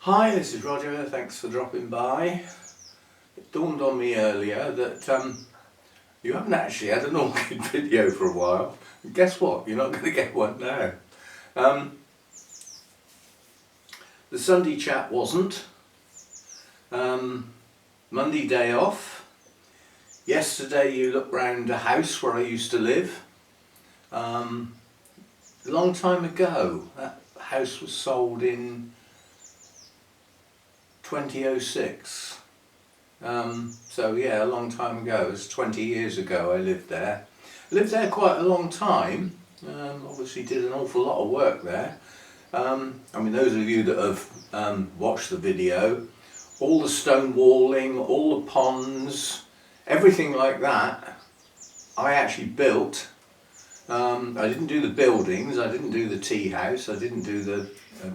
Hi, this is Roger, thanks for dropping by. It dawned on me earlier that you haven't actually had an orchid video for a while. And guess what? You're not going to get one now. The Sunday chat wasn't. Monday day off. Yesterday you looked round the house where I used to live. A long time ago. That house was sold in 2006. So yeah, a long time ago. It was 20 years ago I lived there. I lived there quite a long time. Obviously did an awful lot of work there. I mean, those of you that have watched the video, all the stone walling, all the ponds, everything like that, I actually built. I didn't do the buildings, I didn't do the tea house, I didn't do the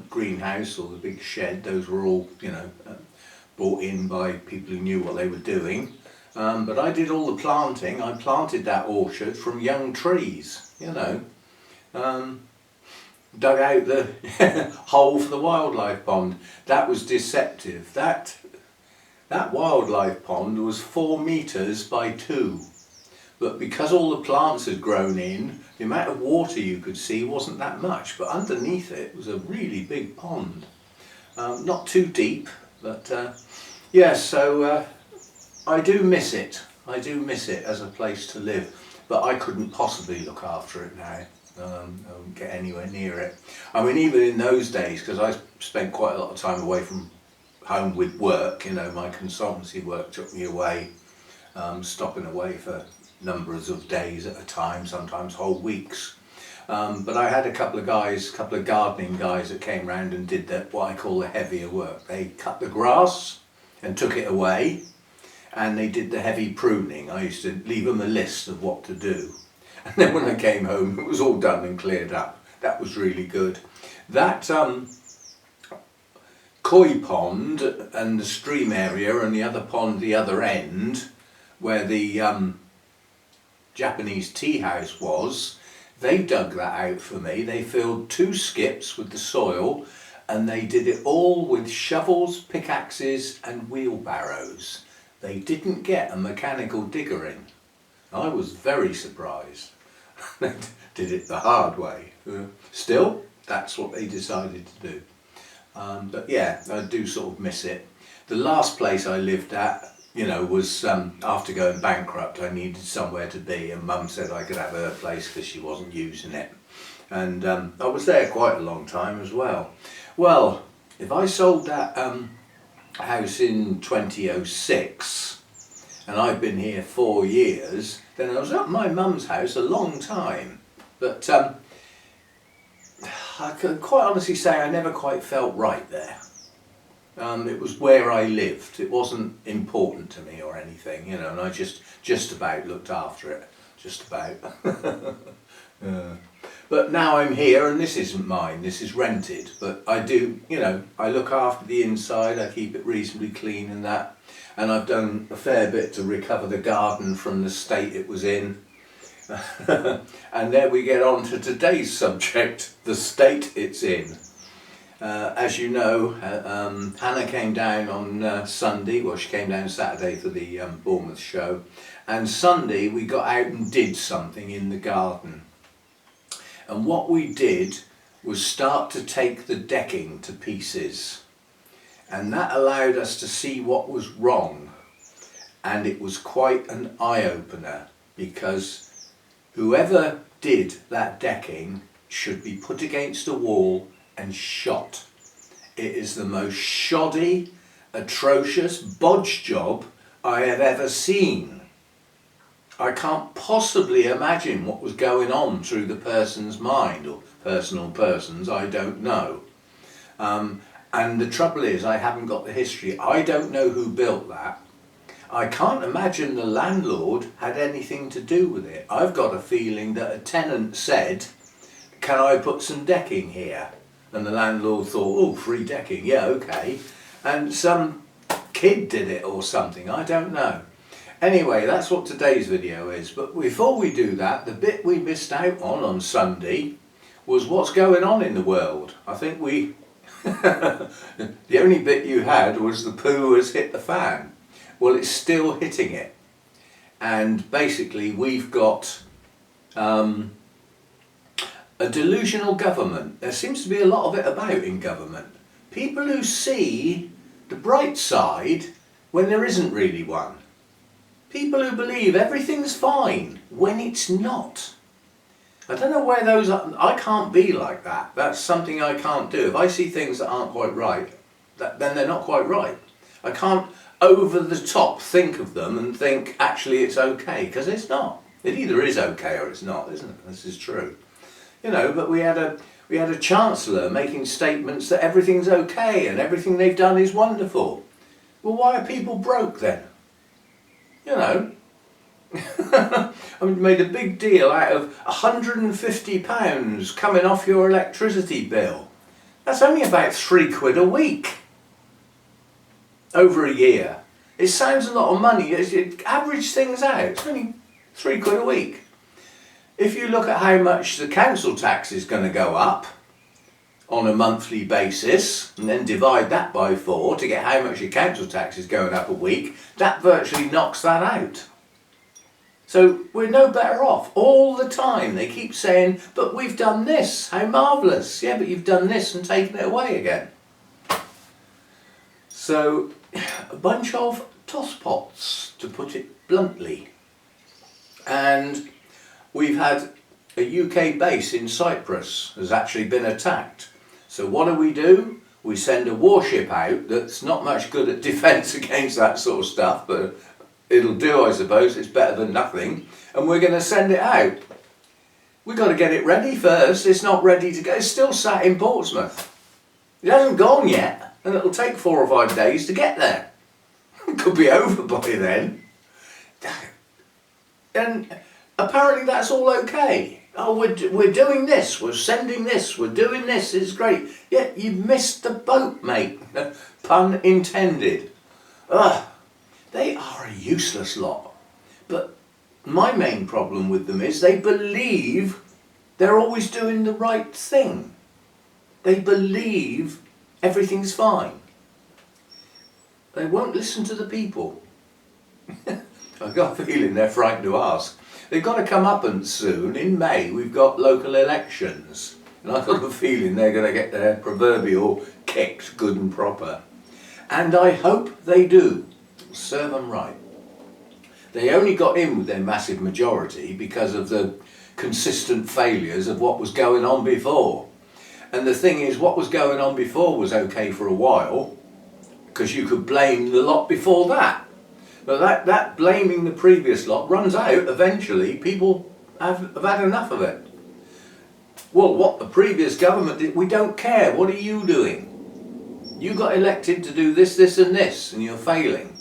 greenhouse or the big shed. Those were all, brought in by people who knew what they were doing. But I did all the planting. I planted that orchard from young trees, dug out the hole for the wildlife pond. That was deceptive. That wildlife pond was 4 meters by 2. But because all the plants had grown in, the amount of water you could see wasn't that much. But underneath it was a really big pond. Not too deep, but yeah, so I do miss it. I do miss it as a place to live. But I couldn't possibly look after it now. I wouldn't get anywhere near it. I mean, even in those days, because I spent quite a lot of time away from home with work, my consultancy work took me away, stopping away for numbers of days at a time, sometimes whole weeks. But I had a couple of gardening guys that came round and did what I call the heavier work. They cut the grass and took it away, and they did the heavy pruning. I used to leave them a list of what to do. And then when I came home, it was all done and cleared up. That was really good. That koi pond and the stream area and the other pond, the other end, where the Japanese tea house was, they dug that out for me. They filled 2 skips with the soil, and they did it all with shovels, pickaxes and wheelbarrows. They didn't get a mechanical digger in. I was very surprised. They did it the hard way. Still, that's what they decided to do. But yeah, I do sort of miss it. The last place I lived at, was after going bankrupt. I needed somewhere to be, and Mum said I could have her place because she wasn't using it. And I was there quite a long time as well. Well, if I sold that house in 2006, and I've been here 4 years, then I was at my mum's house a long time. But I can quite honestly say I never quite felt right there. It was where I lived. It wasn't important to me or anything, and I just about looked after it. Just about. But now I'm here, and this isn't mine, this is rented. But I do, I look after the inside, I keep it reasonably clean and that. And I've done a fair bit to recover the garden from the state it was in. And there we get on to today's subject, the state it's in. As you know, Hannah came down on Sunday. Well, she came down Saturday for the Bournemouth show, and Sunday we got out and did something in the garden. And what we did was start to take the decking to pieces, and that allowed us to see what was wrong. And it was quite an eye-opener, because whoever did that decking should be put against a wall and shot. It is the most shoddy, atrocious bodge job I have ever seen. I can't possibly imagine what was going on through the person's mind, or personal persons, I don't know. And the trouble is, I haven't got the history. I don't know who built that. I can't imagine the landlord had anything to do with it. I've got a feeling that a tenant said, "Can I put some decking here?" And the landlord thought, "Oh, free decking, yeah, okay." And some kid did it or something, I don't know. Anyway, that's what today's video is. But before we do that, the bit we missed out on Sunday was what's going on in the world. I think we The only bit you had was the poo has hit the fan. Well, it's still hitting it. And basically we've got a delusional government. There seems to be a lot of it about in government. People who see the bright side when there isn't really one. People who believe everything's fine when it's not. I don't know where those are. I can't be like that. That's something I can't do. If I see things that aren't quite right, then they're not quite right. I can't over the top think of them and think actually it's okay, because it's not. It either is okay or it's not, isn't it? This is true. You know, but we had a chancellor making statements that everything's okay and everything they've done is wonderful. Well, why are people broke then? You know, I mean, made a big deal out of £150 coming off your electricity bill. That's only about £3 a week over a year. It sounds a lot of money. It average things out. It's only £3 a week. If you look at how much the council tax is going to go up on a monthly basis and then divide that by 4 to get how much your council tax is going up a week, that virtually knocks that out. So we're no better off. All the time they keep saying, but we've done this, how marvellous. Yeah, but you've done this and taken it away again. So a bunch of tosspots, to put it bluntly. And we've had a UK base in Cyprus has actually been attacked. So what do? We send a warship out that's not much good at defence against that sort of stuff, but it'll do, I suppose. It's better than nothing. And we're going to send it out. We've got to get it ready first. It's not ready to go. It's still sat in Portsmouth. It hasn't gone yet, and it'll take 4 or 5 days to get there. It could be over by then. And apparently that's all okay. Oh, we're doing this, we're sending this, we're doing this, it's great. Yeah, you've missed the boat, mate. Pun intended. Ugh, they are a useless lot. But my main problem with them is they believe they're always doing the right thing. They believe everything's fine. They won't listen to the people. I've got a feeling they're frightened to ask. They've got to come up and soon, in May, we've got local elections. And I've got a feeling they're going to get their proverbial kicked good and proper. And I hope they do. Serve them right. They only got in with their massive majority because of the consistent failures of what was going on before. And the thing is, what was going on before was okay for a while, because you could blame the lot before that. But that blaming the previous lot runs out eventually. People have had enough of it. Well, what the previous government did, we don't care. What are you doing? You got elected to do this, this and this, and you're failing.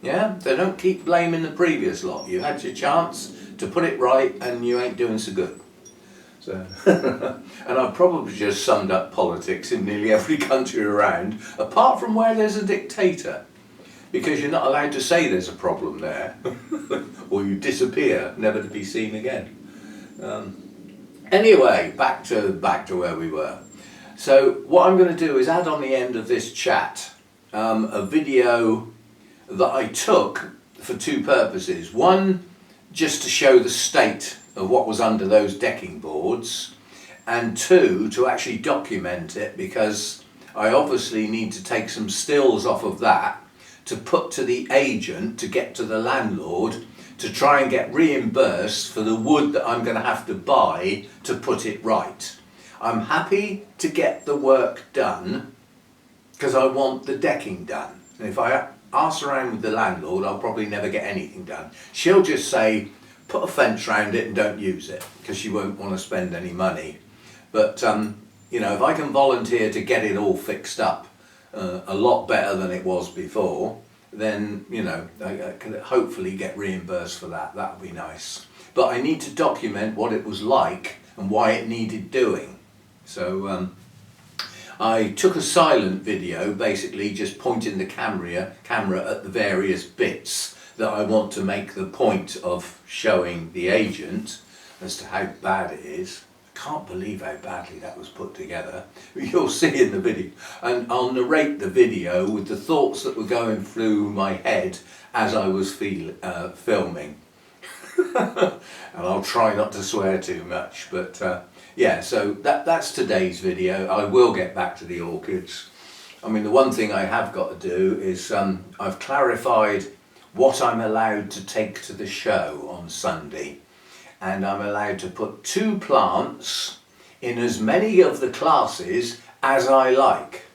Yeah? So don't keep blaming the previous lot. You had your chance to put it right and you ain't doing so good. So, and I've probably just summed up politics in nearly every country around, apart from where there's a dictator. Because you're not allowed to say there's a problem there, or you disappear, never to be seen again. Anyway, back to where we were. So what I'm going to do is add on the end of this chat a video that I took for 2 purposes. One, just to show the state of what was under those decking boards, and 2, to actually document it, because I obviously need to take some stills off of that to put to the agent, to get to the landlord, to try and get reimbursed for the wood that I'm going to have to buy to put it right. I'm happy to get the work done because I want the decking done. And if I ask around with the landlord, I'll probably never get anything done. She'll just say, put a fence around it and don't use it, because she won't want to spend any money. But you know, if I can volunteer to get it all fixed up a lot better than it was before, then, you know, I can hopefully get reimbursed for that. That would be nice. But I need to document what it was like and why it needed doing. So I took a silent video, basically just pointing the camera at the various bits that I want to make the point of showing the agent as to how bad it is. Can't believe how badly that was put together. You'll see in the video, and I'll narrate the video with the thoughts that were going through my head as I was filming. And I'll try not to swear too much, but yeah, so that's today's video. I will get back to the orchids. I mean, the one thing I have got to do is I've clarified what I'm allowed to take to the show on Sunday, and I'm allowed to put 2 plants in as many of the classes as I like,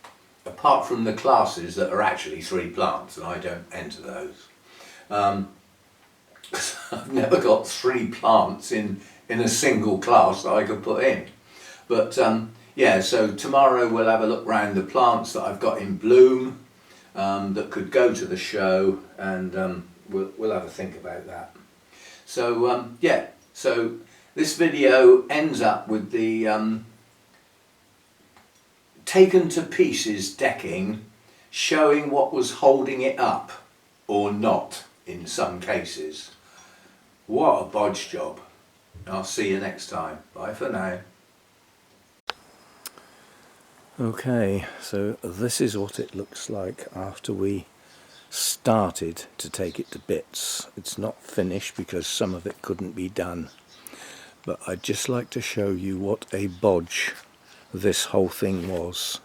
apart from the classes that are actually 3 plants, and I don't enter those. I've never got 3 plants in a single class that I could put in. But yeah, so tomorrow we'll have a look round the plants that I've got in bloom that could go to the show, and we'll have a think about that. So yeah, so this video ends up with the taken to pieces decking, showing what was holding it up, or not in some cases. What a bodge job. I'll see you next time. Bye for now. Okay, so this is what it looks like after we started to take it to bits. It's not finished because some of it couldn't be done, but I'd just like to show you what a bodge this whole thing was.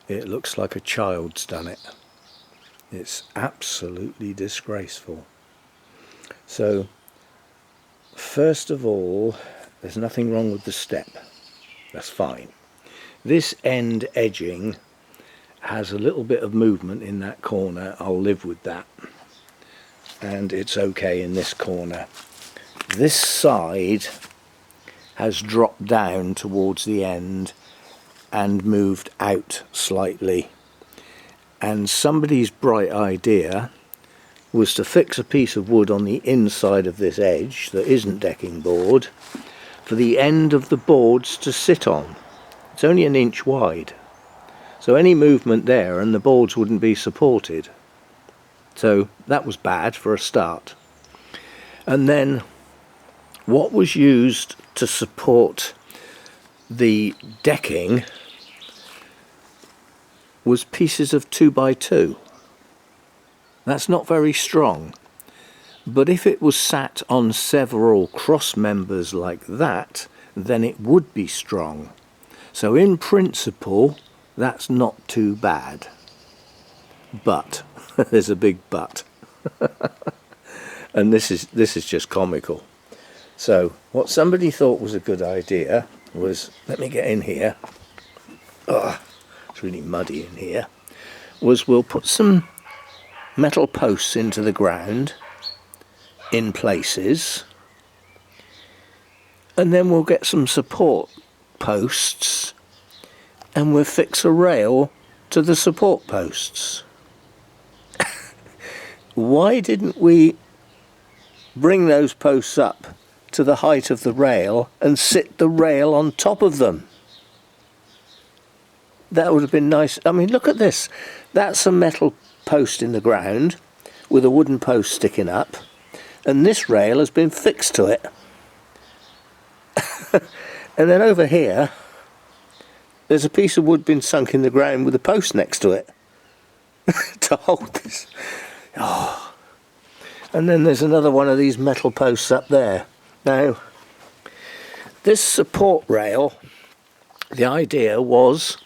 It looks like a child's done it. It's absolutely disgraceful. So first of all, there's nothing wrong with the step. That's fine. This end edging has a little bit of movement in that corner. I'll live with that. And it's okay in this corner. This side has dropped down towards the end and moved out slightly. And somebody's bright idea was to fix a piece of wood on the inside of this edge that isn't decking board for the end of the boards to sit on. It's only 1 inch wide, so any movement there and the boards wouldn't be supported. So that was bad for a start. And then what was used to support the decking was pieces of 2x2. That's not very strong, but if it was sat on several cross members like that, then it would be strong. So in principle, that's not too bad. But there's a big but. And this is just comical. So what somebody thought was a good idea was, let me get in here. Oh, it's really muddy in here. Was we'll put some metal posts into the ground in places, and then we'll get some support posts and we'll fix a rail to the support posts. Why didn't we bring those posts up to the height of the rail and sit the rail on top of them? That would have been nice. I mean, look at this. That's a metal post in the ground with a wooden post sticking up, and this rail has been fixed to it. And then over here there's a piece of wood been sunk in the ground with a post next to it to hold this. Oh. And then there's another one of these metal posts up there. Now this support rail, the idea was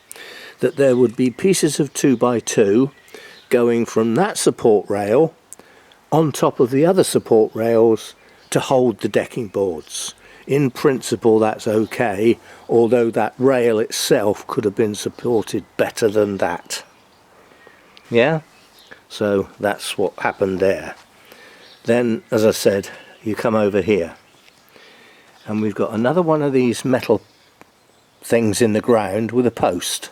that there would be pieces of 2x2 going from that support rail on top of the other support rails to hold the decking boards. In principle that's okay, although that rail itself could have been supported better than that. Yeah? So that's what happened there. Then, as I said, you come over here and we've got another one of these metal things in the ground with a post.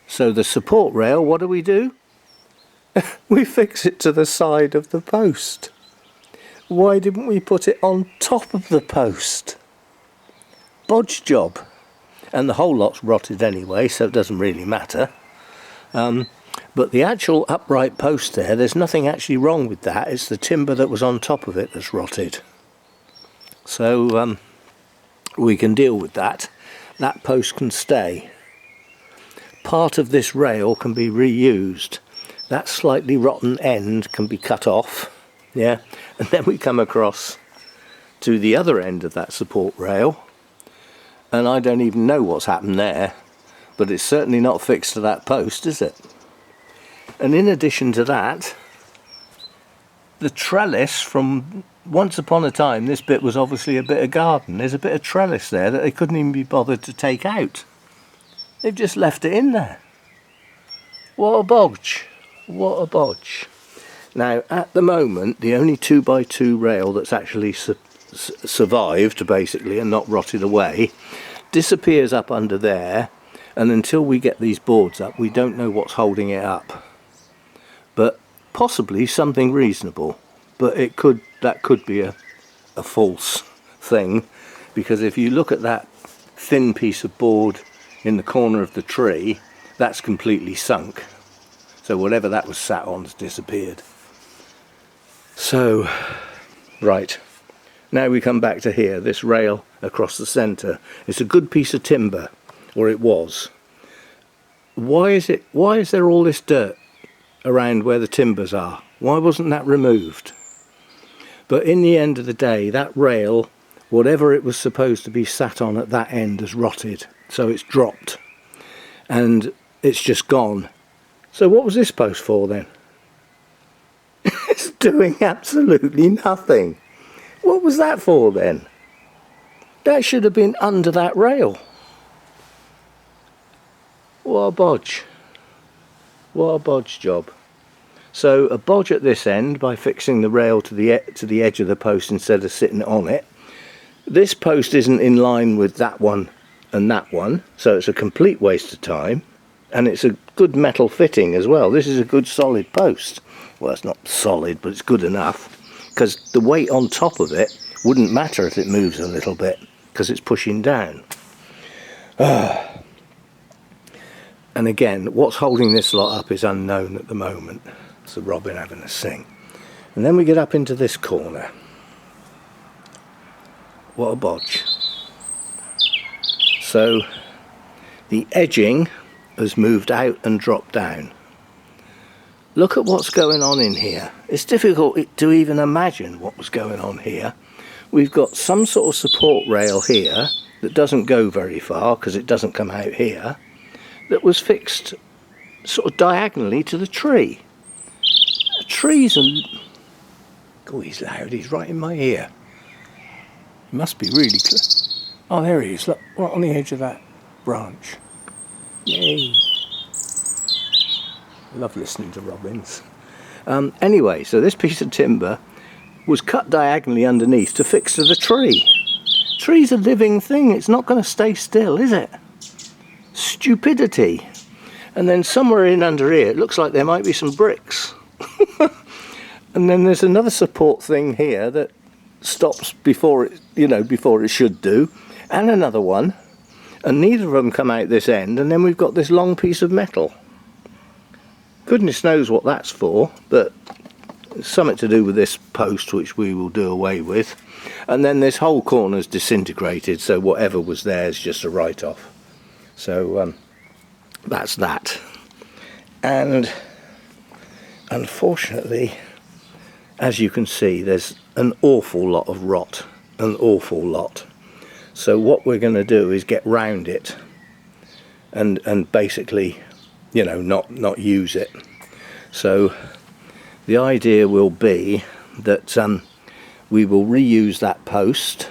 So the support rail, what do? We fix it to the side of the post. Why didn't we put it on top of the post? Bodge job. And the whole lot's rotted anyway, so it doesn't really matter. But the actual upright post there's nothing actually wrong with that. It's the timber that was on top of it that's rotted. So we can deal with that. That post can stay. Part of this rail can be reused. That slightly rotten end can be cut off, yeah, and then we come across to the other end of that support rail, and I don't even know what's happened there, but it's certainly not fixed to that post, is it? And in addition to that, the trellis from once upon a time, this bit was obviously a bit of garden. There's a bit of trellis there that they couldn't even be bothered to take out. They've just left it in there. What a bodge. What a bodge. Now, at the moment, the only 2x2 rail that's actually survived, basically, and not rotted away, disappears up under there, and until we get these boards up, we don't know what's holding it up. But possibly something reasonable. But that could be a false thing, because if you look at that thin piece of board in the corner of the tree, that's completely sunk. So whatever that was sat on has disappeared. So, right, now we come back to here, this rail across the centre. It's a good piece of timber, or it was. Why is there all this dirt around where the timbers are? Why wasn't that removed? But in the end of the day, that rail, whatever it was supposed to be sat on at that end, has rotted. So it's dropped. And it's just gone. So what was this post for then? It's doing absolutely nothing. What was that for then? That should have been under that rail. What a bodge. What a bodge job. So a bodge at this end by fixing the rail to the edge of the post instead of sitting on it. This post isn't in line with that one and that one, so it's a complete waste of time, and it's a good metal fitting as well. This is a good solid post. Well, it's not solid, but it's good enough, because the weight on top of it wouldn't matter if it moves a little bit, because it's pushing down. And again, what's holding this lot up is unknown at the moment. It's a robin having a sing. And then we get up into this corner. What a bodge. So the edging has moved out and dropped down. Look at what's going on in here. It's difficult to even imagine what was going on here. We've got some sort of support rail here that doesn't go very far because it doesn't come out here, that was fixed sort of diagonally to the tree. The trees are... Oh, he's loud, he's right in my ear. He must be really close. Oh, there he is, look, right on the edge of that branch. Yay. Love listening to robins. Anyway, so this piece of timber was cut diagonally underneath to fix to the tree. Tree's a living thing, it's not going to stay still, is it? Stupidity. And then somewhere in under here, it looks like there might be some bricks. And then there's another support thing here that stops before it, before it should do, and another one, and neither of them come out this end, and then we've got this long piece of metal. Goodness knows what that's for, but it's something to do with this post, which we will do away with. And then this whole corner's disintegrated, so whatever was there is just a write-off. So that's that. And unfortunately, as you can see, there's an awful lot of rot, an awful lot. So what we're going to do is get round it and basically, not use it. So the idea will be that we will reuse that post,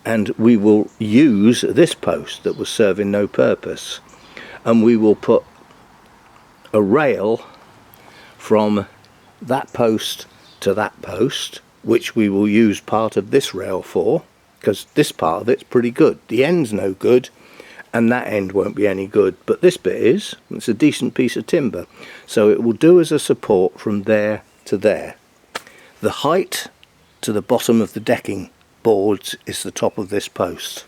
and we will use this post that was serving no purpose, and we will put a rail from that post to that post, which we will use part of this rail for, because this part of it's pretty good. The end's no good, and that end won't be any good, but this bit is. It's a decent piece of timber, so it will do as a support from there to there. The height to the bottom of the decking boards is the top of this post.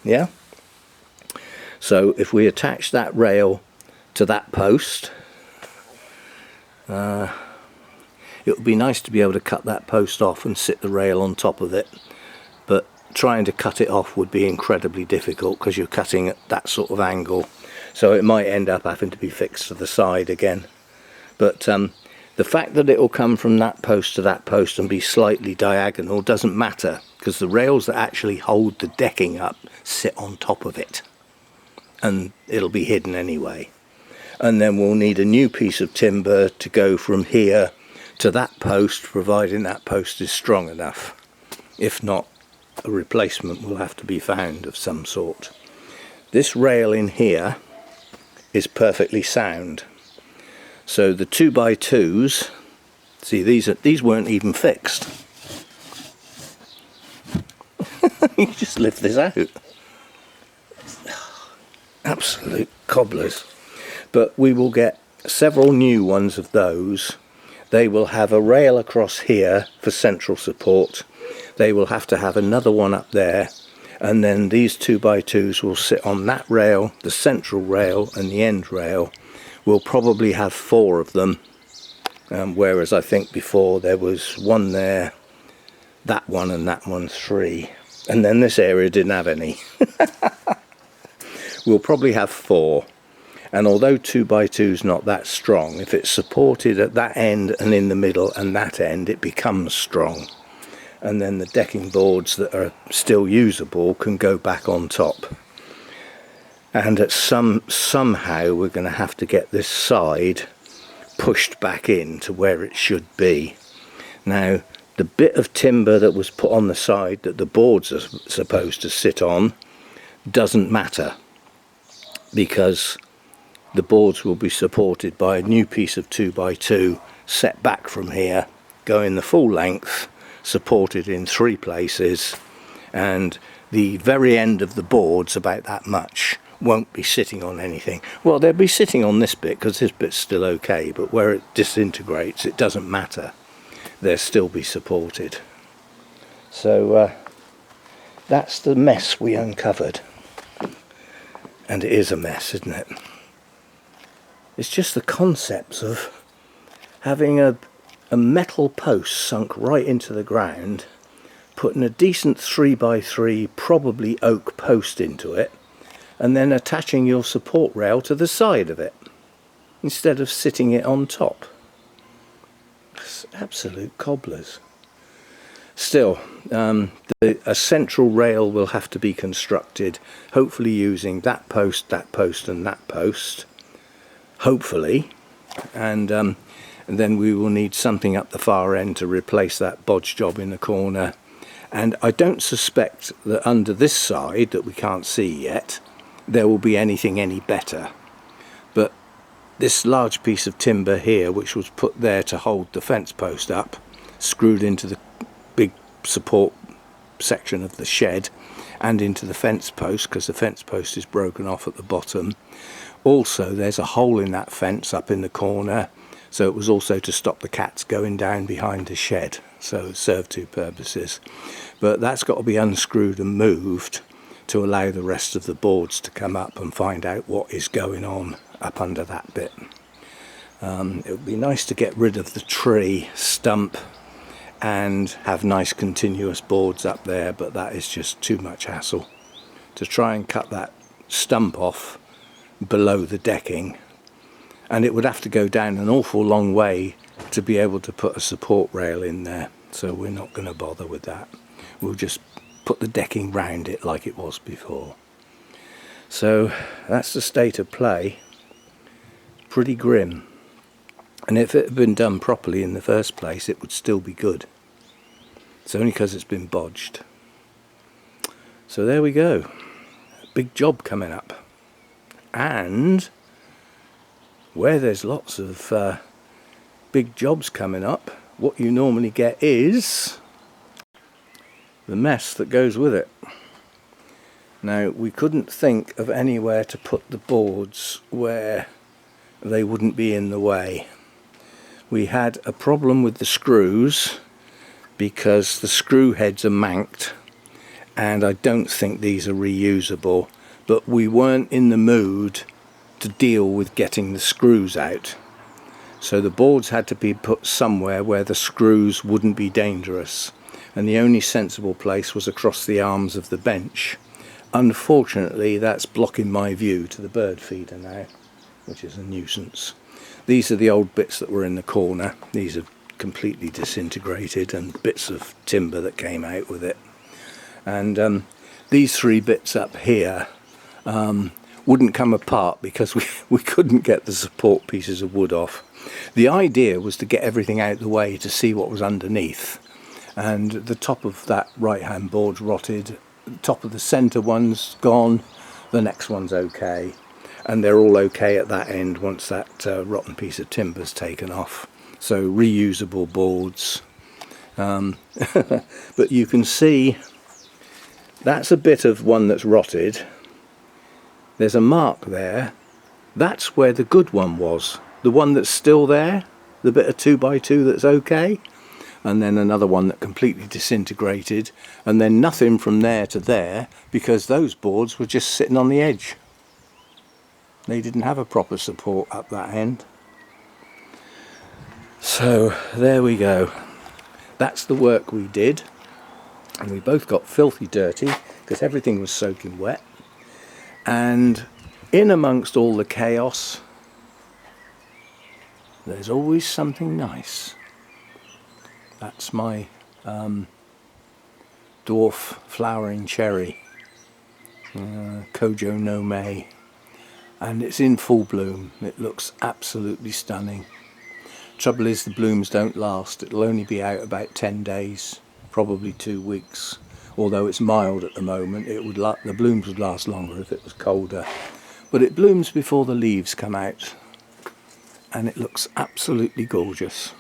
Yeah? So if we attach that rail to that post, it would be nice to be able to cut that post off and sit the rail on top of it, but trying to cut it off would be incredibly difficult because you're cutting at that sort of angle, so it might end up having to be fixed to the side again. But the fact that it will come from that post to that post and be slightly diagonal doesn't matter, because the rails that actually hold the decking up sit on top of it, and it'll be hidden anyway. And then we'll need a new piece of timber to go from here to that post, providing that post is strong enough. If not, a replacement will have to be found of some sort. This rail in here is perfectly sound. So the 2x2s, see, these weren't even fixed. You just lift this out. Absolute cobblers. But we will get several new ones of those. They will have a rail across here for central support. They will have to have another one up there, and then these 2x2s will sit on that rail, the central rail and the end rail. We'll probably have 4 of them, whereas I think before there was one there, that one and that one 3, and then this area didn't have any. We'll probably have 4. And although 2x2 is not that strong, if it's supported at that end and in the middle and that end, it becomes strong. And then the decking boards that are still usable can go back on top. And at somehow we're going to have to get this side pushed back in to where it should be. Now, the bit of timber that was put on the side that the boards are supposed to sit on doesn't matter, because the boards will be supported by a new piece of 2x2 set back from here, going the full length, supported in 3 places, and the very end of the boards, about that much, won't be sitting on anything. Well, they'll be sitting on this bit because this bit's still okay, but where it disintegrates, it doesn't matter. They'll still be supported. So that's the mess we uncovered. And it is a mess, isn't it? It's just the concepts of having a metal post sunk right into the ground, putting a decent 3x3, probably oak post into it, and then attaching your support rail to the side of it, instead of sitting it on top. It's absolute cobblers. Still, a central rail will have to be constructed, hopefully using that post and that post. Hopefully, and then we will need something up the far end to replace that bodge job in the corner. And I don't suspect that under this side that we can't see yet there will be anything any better, but this large piece of timber here, which was put there to hold the fence post up, screwed into the big support section of the shed and into the fence post, because the fence post is broken off at the bottom. Also, there's a hole in that fence up in the corner, so it was also to stop the cats going down behind the shed, so it served 2 purposes. But that's got to be unscrewed and moved to allow the rest of the boards to come up and find out what is going on up under that bit. It would be nice to get rid of the tree stump and have nice continuous boards up there, but that is just too much hassle. To try and cut that stump off below the decking, and it would have to go down an awful long way to be able to put a support rail in there, so we're not going to bother with that. We'll just put the decking round it like it was before. So that's the state of play. Pretty grim, and if it had been done properly in the first place, it would still be good. It's only because it's been bodged. So there we go, big job coming up. And where there's lots of big jobs coming up, what you normally get is the mess that goes with it. Now, we couldn't think of anywhere to put the boards where they wouldn't be in the way. We had a problem with the screws because the screw heads are manked, and I don't think these are reusable, but we weren't in the mood to deal with getting the screws out. So the boards had to be put somewhere where the screws wouldn't be dangerous. and the only sensible place was across the arms of the bench. Unfortunately, that's blocking my view to the bird feeder now, which is a nuisance. These are the old bits that were in the corner. These are completely disintegrated, and bits of timber that came out with it. And these three bits up here wouldn't come apart because we couldn't get the support pieces of wood off. The idea was to get everything out of the way to see what was underneath, and the top of that right hand board's rotted, the top of the centre one's gone, the next one's okay, and they're all okay at that end once that rotten piece of timber's taken off. So reusable boards. But you can see that's a bit of one that's rotted. There's a mark there. That's where the good one was. The one that's still there, the bit of 2x2 that's okay, and then another one that completely disintegrated, and then nothing from there to there because those boards were just sitting on the edge. They didn't have a proper support up that end. So there we go. That's the work we did, and we both got filthy dirty because everything was soaking wet. And in amongst all the chaos, there's always something nice. That's my dwarf flowering cherry, Kojo-no-Mai, and it's in full bloom. It looks absolutely stunning. Trouble is, the blooms don't last. It'll only be out about 10 days, probably 2 weeks. Although it's mild at the moment, the blooms would last longer if it was colder. But it blooms before the leaves come out, and it looks absolutely gorgeous.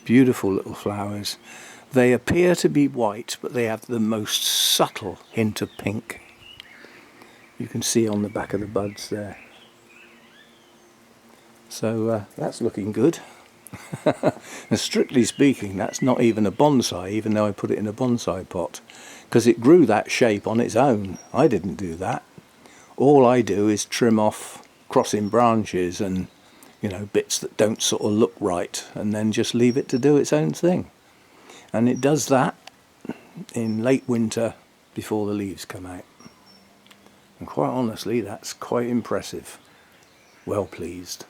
Beautiful little flowers. They appear to be white, but they have the most subtle hint of pink. You can see on the back of the buds there. So that's looking good. And strictly speaking, that's not even a bonsai, even though I put it in a bonsai pot, because it grew that shape on its own. I didn't do that. All I do is trim off crossing branches and, you know, bits that don't sort of look right, and then just leave it to do its own thing. And it does that in late winter before the leaves come out. And quite honestly, that's quite impressive. Well pleased.